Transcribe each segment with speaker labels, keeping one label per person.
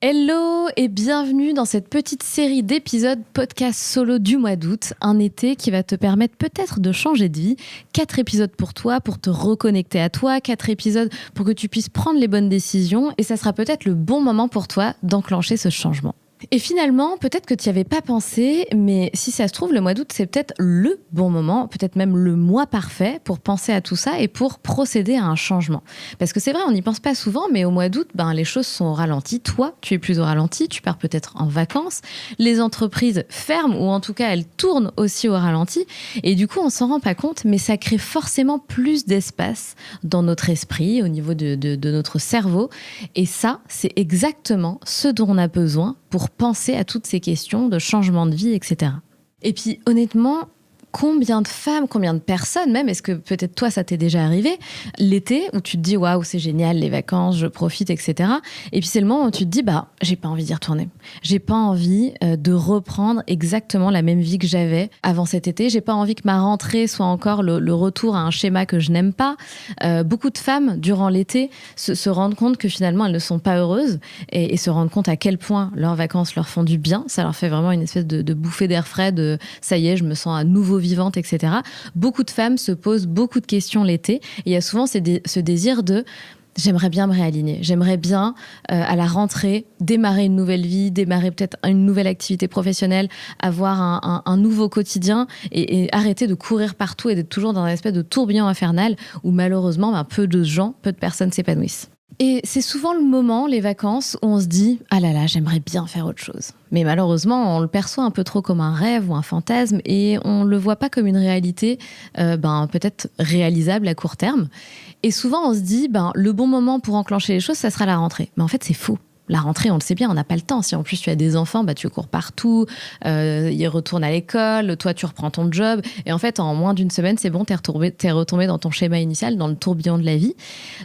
Speaker 1: Hello et bienvenue dans cette petite série d'épisodes podcast solo du mois d'août, un été qui va te permettre peut-être de changer de vie. 4 épisodes pour toi, pour te reconnecter à toi, 4 épisodes pour que tu puisses prendre les bonnes décisions et ça sera peut-être le bon moment pour toi d'enclencher ce changement. Et finalement, peut-être que tu n'y avais pas pensé, mais si ça se trouve, le mois d'août, c'est peut-être le bon moment, peut-être même le mois parfait pour penser à tout ça et pour procéder à un changement. Parce que c'est vrai, on n'y pense pas souvent, mais au mois d'août, les choses sont au ralenti. Toi, tu es plus au ralenti, tu pars peut-être en vacances. Les entreprises ferment, ou en tout cas, elles tournent aussi au ralenti. Et du coup, on s'en rend pas compte, mais ça crée forcément plus d'espace dans notre esprit, au niveau de notre cerveau. Et ça, c'est exactement ce dont on a besoin pour penser à toutes ces questions de changement de vie, etc. Et puis, honnêtement, combien de femmes, combien de personnes même, est-ce que peut-être toi ça t'est déjà arrivé, l'été où tu te dis waouh c'est génial, les vacances, je profite, etc. Et puis c'est le moment où tu te dis j'ai pas envie d'y retourner. J'ai pas envie de reprendre exactement la même vie que j'avais avant cet été. J'ai pas envie que ma rentrée soit encore le retour à un schéma que je n'aime pas. Beaucoup de femmes durant l'été se rendent compte que finalement elles ne sont pas heureuses et se rendent compte à quel point leurs vacances leur font du bien. Ça leur fait vraiment une espèce de bouffée d'air frais, de ça y est, je me sens à nouveau vivante, etc. Beaucoup de femmes se posent beaucoup de questions l'été. Et il y a souvent ce désir de j'aimerais bien me réaligner. J'aimerais bien, à la rentrée, démarrer une nouvelle vie, démarrer peut-être une nouvelle activité professionnelle, avoir un nouveau quotidien et arrêter de courir partout et d'être toujours dans un espèce de tourbillon infernal où malheureusement, peu de personnes s'épanouissent. Et c'est souvent le moment, les vacances, où on se dit « Ah là là, j'aimerais bien faire autre chose ». Mais malheureusement, on le perçoit un peu trop comme un rêve ou un fantasme et on ne le voit pas comme une réalité peut-être réalisable à court terme. Et souvent, on se dit le bon moment pour enclencher les choses, ça sera la rentrée. Mais en fait, c'est faux. La rentrée, on le sait bien, on n'a pas le temps. Si en plus tu as des enfants, tu cours partout, ils retournent à l'école, toi tu reprends ton job. Et en fait, en moins d'une semaine, c'est bon, t'es retombé dans ton schéma initial, dans le tourbillon de la vie.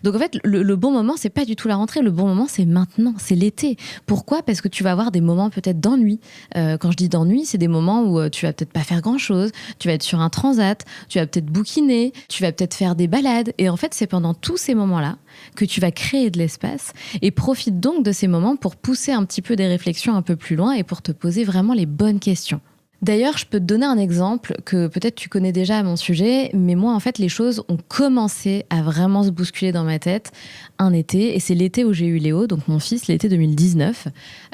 Speaker 1: Donc en fait, le bon moment, c'est pas du tout la rentrée. Le bon moment, c'est maintenant, c'est l'été. Pourquoi ? Parce que tu vas avoir des moments peut-être d'ennui. Quand je dis d'ennui, c'est des moments où tu vas peut-être pas faire grand-chose. Tu vas être sur un transat, tu vas peut-être bouquiner, tu vas peut-être faire des balades. Et en fait, c'est pendant tous ces moments-là que tu vas créer de l'espace et profite donc de ces moments pour pousser un petit peu des réflexions un peu plus loin et pour te poser vraiment les bonnes questions. D'ailleurs, je peux te donner un exemple que peut-être tu connais déjà à mon sujet, mais moi, en fait, les choses ont commencé à vraiment se bousculer dans ma tête un été, et c'est l'été où j'ai eu Léo, donc mon fils, l'été 2019.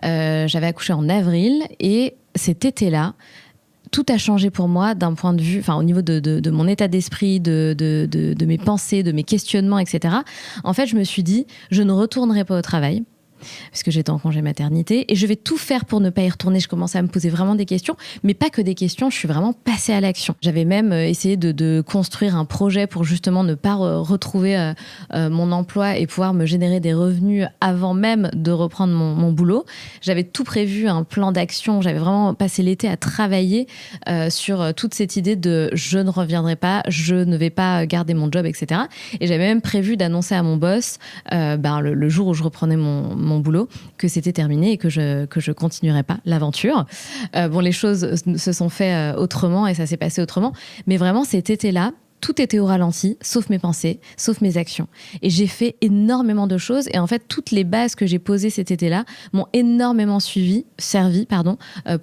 Speaker 1: J'avais accouché en avril, et cet été-là, tout a changé pour moi d'un point de vue, au niveau de mon état d'esprit, de mes pensées, de mes questionnements, etc. En fait, je me suis dit, je ne retournerai pas au travail, parce que j'étais en congé maternité, et je vais tout faire pour ne pas y retourner. Je commençais à me poser vraiment des questions, mais pas que des questions, je suis vraiment passée à l'action. J'avais même essayé de construire un projet pour justement ne pas retrouver mon emploi et pouvoir me générer des revenus avant même de reprendre mon boulot. J'avais tout prévu, un plan d'action, j'avais vraiment passé l'été à travailler sur toute cette idée de je ne reviendrai pas, je ne vais pas garder mon job, etc. Et j'avais même prévu d'annoncer à mon boss le jour où je reprenais mon boulot, que c'était terminé et que je continuerais pas l'aventure. Les choses se sont faites autrement et ça s'est passé autrement. Mais vraiment, cet été-là, tout était au ralenti, sauf mes pensées, sauf mes actions. Et j'ai fait énormément de choses. Et en fait, toutes les bases que j'ai posées cet été-là m'ont énormément servi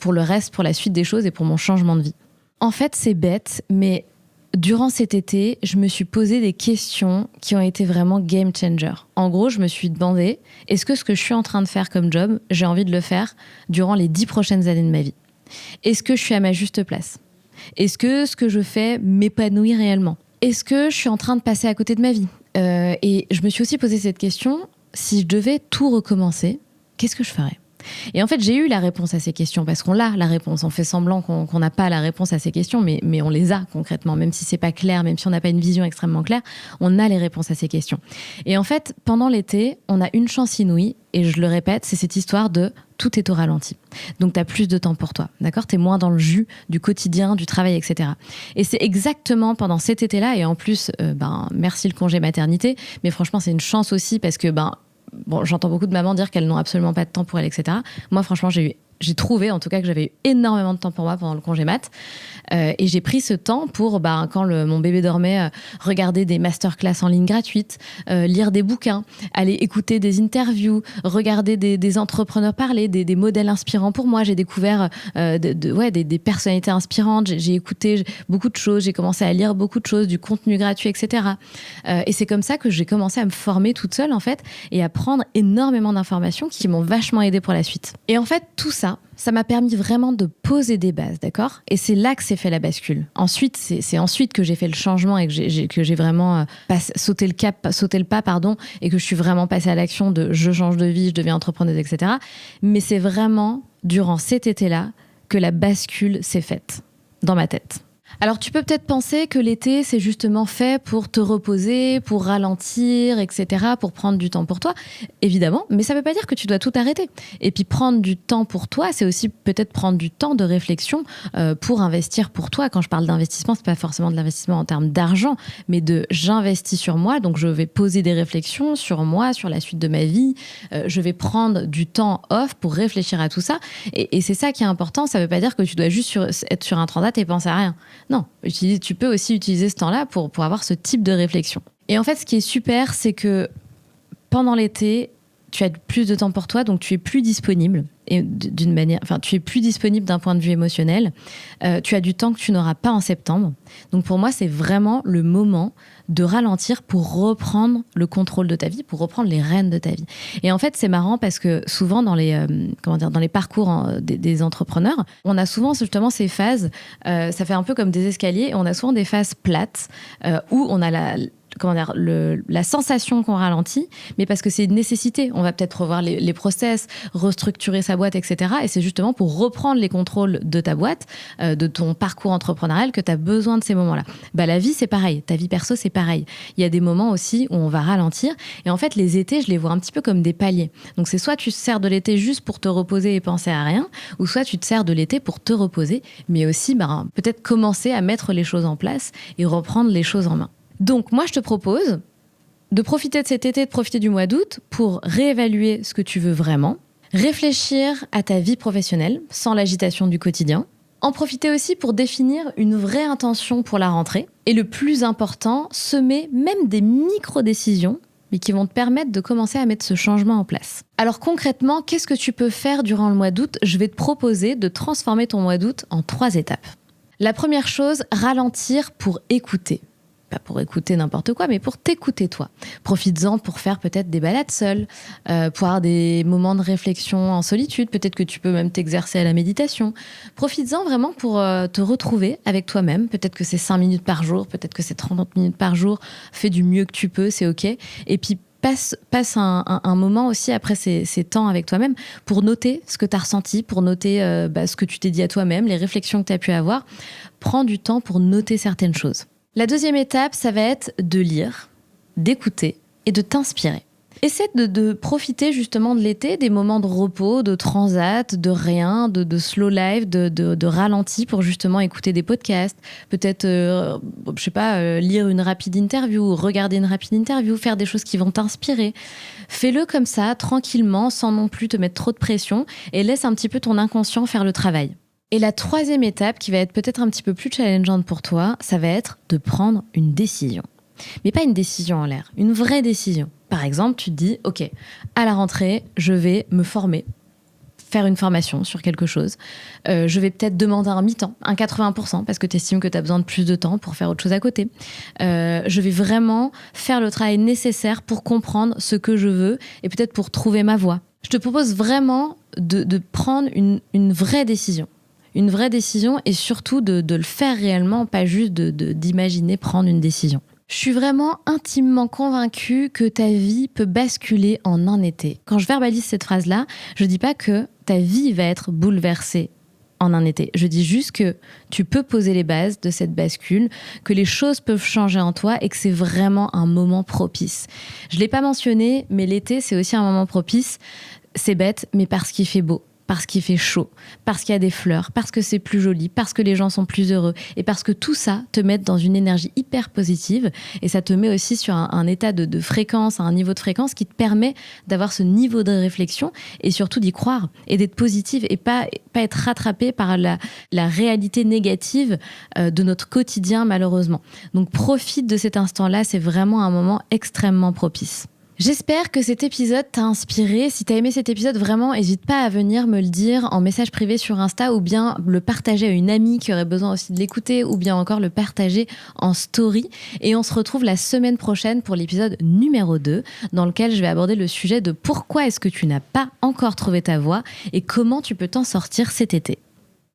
Speaker 1: pour le reste, pour la suite des choses et pour mon changement de vie. En fait, c'est bête, mais durant cet été, je me suis posé des questions qui ont été vraiment game changer. En gros, je me suis demandé, est-ce que ce que je suis en train de faire comme job, j'ai envie de le faire durant les 10 prochaines années de ma vie ? Est-ce que je suis à ma juste place ? Est-ce que ce que je fais m'épanouit réellement ? Est-ce que je suis en train de passer à côté de ma vie ? Et je me suis aussi posé cette question, si je devais tout recommencer, qu'est-ce que je ferais ? Et en fait, j'ai eu la réponse à ces questions, parce qu'on a la réponse. On fait semblant qu'on n'a pas la réponse à ces questions, mais on les a concrètement. Même si c'est pas clair, même si on n'a pas une vision extrêmement claire, on a les réponses à ces questions. Et en fait, pendant l'été, on a une chance inouïe, et je le répète, c'est cette histoire de tout est au ralenti. Donc, tu as plus de temps pour toi, d'accord ? Tu es moins dans le jus du quotidien, du travail, etc. Et c'est exactement pendant cet été-là, et en plus, merci le congé maternité, mais franchement, c'est une chance aussi, parce que bon, j'entends beaucoup de mamans dire qu'elles n'ont absolument pas de temps pour elles, etc. Moi, franchement, j'ai trouvé en tout cas que j'avais eu énormément de temps pour moi pendant le congé mat. Et j'ai pris ce temps pour, quand mon bébé dormait, regarder des masterclass en ligne gratuites, lire des bouquins, aller écouter des interviews, regarder des entrepreneurs parler, des modèles inspirants pour moi. J'ai découvert des personnalités inspirantes. J'ai écouté beaucoup de choses. J'ai commencé à lire beaucoup de choses, du contenu gratuit, etc. Et c'est comme ça que j'ai commencé à me former toute seule, en fait, et à prendre énormément d'informations qui m'ont vachement aidée pour la suite. Et en fait, tout ça m'a permis vraiment de poser des bases, d'accord ? Et c'est là que s'est fait la bascule. Ensuite, c'est ensuite que j'ai fait le changement et que j'ai vraiment sauté le pas, et que je suis vraiment passée à l'action de je change de vie, je deviens entrepreneuse, etc. Mais c'est vraiment durant cet été-là que la bascule s'est faite dans ma tête. Alors, tu peux peut-être penser que l'été, c'est justement fait pour te reposer, pour ralentir, etc., pour prendre du temps pour toi. Évidemment, mais ça ne veut pas dire que tu dois tout arrêter. Et puis, prendre du temps pour toi, c'est aussi peut-être prendre du temps de réflexion pour investir pour toi. Quand je parle d'investissement, ce n'est pas forcément de l'investissement en termes d'argent, mais de j'investis sur moi. Donc, je vais poser des réflexions sur moi, sur la suite de ma vie. Je vais prendre du temps off pour réfléchir à tout ça. Et c'est ça qui est important. Ça ne veut pas dire que tu dois juste être sur un transat et penser à rien. Non, tu peux aussi utiliser ce temps-là pour avoir ce type de réflexion. Et en fait, ce qui est super, c'est que pendant l'été, tu as plus de temps pour toi, donc tu es plus disponible. Et tu es plus disponible d'un point de vue émotionnel. Tu as du temps que tu n'auras pas en septembre. Donc pour moi, c'est vraiment le moment de ralentir pour reprendre le contrôle de ta vie, pour reprendre les rênes de ta vie. Et en fait, c'est marrant parce que souvent dans les parcours des entrepreneurs, on a souvent justement ces phases, ça fait un peu comme des escaliers, et on a souvent des phases plates où on a la sensation qu'on ralentit, mais parce que c'est une nécessité. On va peut-être revoir les process, restructurer sa boîte, etc. Et c'est justement pour reprendre les contrôles de ta boîte, de ton parcours entrepreneurial, que tu as besoin de ces moments-là. La vie, c'est pareil. Ta vie perso, c'est pareil. Il y a des moments aussi où on va ralentir. Et en fait, les étés, je les vois un petit peu comme des paliers. Donc, c'est soit tu te sers de l'été juste pour te reposer et penser à rien, ou soit tu te sers de l'été pour te reposer, mais aussi peut-être commencer à mettre les choses en place et reprendre les choses en main. Donc, moi, je te propose de profiter de cet été, de profiter du mois d'août pour réévaluer ce que tu veux vraiment, réfléchir à ta vie professionnelle sans l'agitation du quotidien, en profiter aussi pour définir une vraie intention pour la rentrée et le plus important, semer même des micro-décisions mais qui vont te permettre de commencer à mettre ce changement en place. Alors concrètement, qu'est-ce que tu peux faire durant le mois d'août ? Je vais te proposer de transformer ton mois d'août en 3 étapes. La première chose, ralentir pour écouter. Pas pour écouter n'importe quoi, mais pour t'écouter toi. Profites-en pour faire peut-être des balades seules, pour avoir des moments de réflexion en solitude. Peut-être que tu peux même t'exercer à la méditation. Profites-en vraiment pour te retrouver avec toi-même. Peut-être que c'est 5 minutes par jour, peut-être que c'est 30 minutes par jour. Fais du mieux que tu peux, c'est OK. Et puis, passe un moment aussi après ces temps avec toi-même pour noter ce que tu as ressenti, pour noter ce que tu t'es dit à toi-même, les réflexions que tu as pu avoir. Prends du temps pour noter certaines choses. La deuxième étape, ça va être de lire, d'écouter et de t'inspirer. Essaie de profiter justement de l'été, des moments de repos, de transat, de rien, de slow life, de ralenti pour justement écouter des podcasts, peut-être, lire une rapide interview, regarder une rapide interview, faire des choses qui vont t'inspirer. Fais-le comme ça, tranquillement, sans non plus te mettre trop de pression et laisse un petit peu ton inconscient faire le travail. Et la troisième étape, qui va être peut-être un petit peu plus challengeante pour toi, ça va être de prendre une décision. Mais pas une décision en l'air, une vraie décision. Par exemple, tu te dis, OK, à la rentrée, je vais me former, faire une formation sur quelque chose. Je vais peut-être demander un mi-temps, un 80%, parce que tu estimes que tu as besoin de plus de temps pour faire autre chose à côté. Je vais vraiment faire le travail nécessaire pour comprendre ce que je veux et peut-être pour trouver ma voie. Je te propose vraiment de prendre une vraie décision. Une vraie décision et surtout de le faire réellement, pas juste d'imaginer prendre une décision. Je suis vraiment intimement convaincue que ta vie peut basculer en un été. Quand je verbalise cette phrase-là, je dis pas que ta vie va être bouleversée en un été. Je dis juste que tu peux poser les bases de cette bascule, que les choses peuvent changer en toi et que c'est vraiment un moment propice. Je l'ai pas mentionné, mais l'été, c'est aussi un moment propice. C'est bête, mais parce qu'il fait beau. parce qu'il fait chaud, parce qu'il y a des fleurs, parce que c'est plus joli, parce que les gens sont plus heureux et parce que tout ça te met dans une énergie hyper positive et ça te met aussi sur un état de fréquence, un niveau de fréquence qui te permet d'avoir ce niveau de réflexion et surtout d'y croire et d'être positive et pas être rattrapé par la réalité négative de notre quotidien malheureusement. Donc profite de cet instant-là, c'est vraiment un moment extrêmement propice. J'espère que cet épisode t'a inspiré. Si t'as aimé cet épisode, vraiment, n'hésite pas à venir me le dire en message privé sur Insta ou bien le partager à une amie qui aurait besoin aussi de l'écouter ou bien encore le partager en story. Et on se retrouve la semaine prochaine pour l'épisode numéro 2 dans lequel je vais aborder le sujet de pourquoi est-ce que tu n'as pas encore trouvé ta voie et comment tu peux t'en sortir cet été.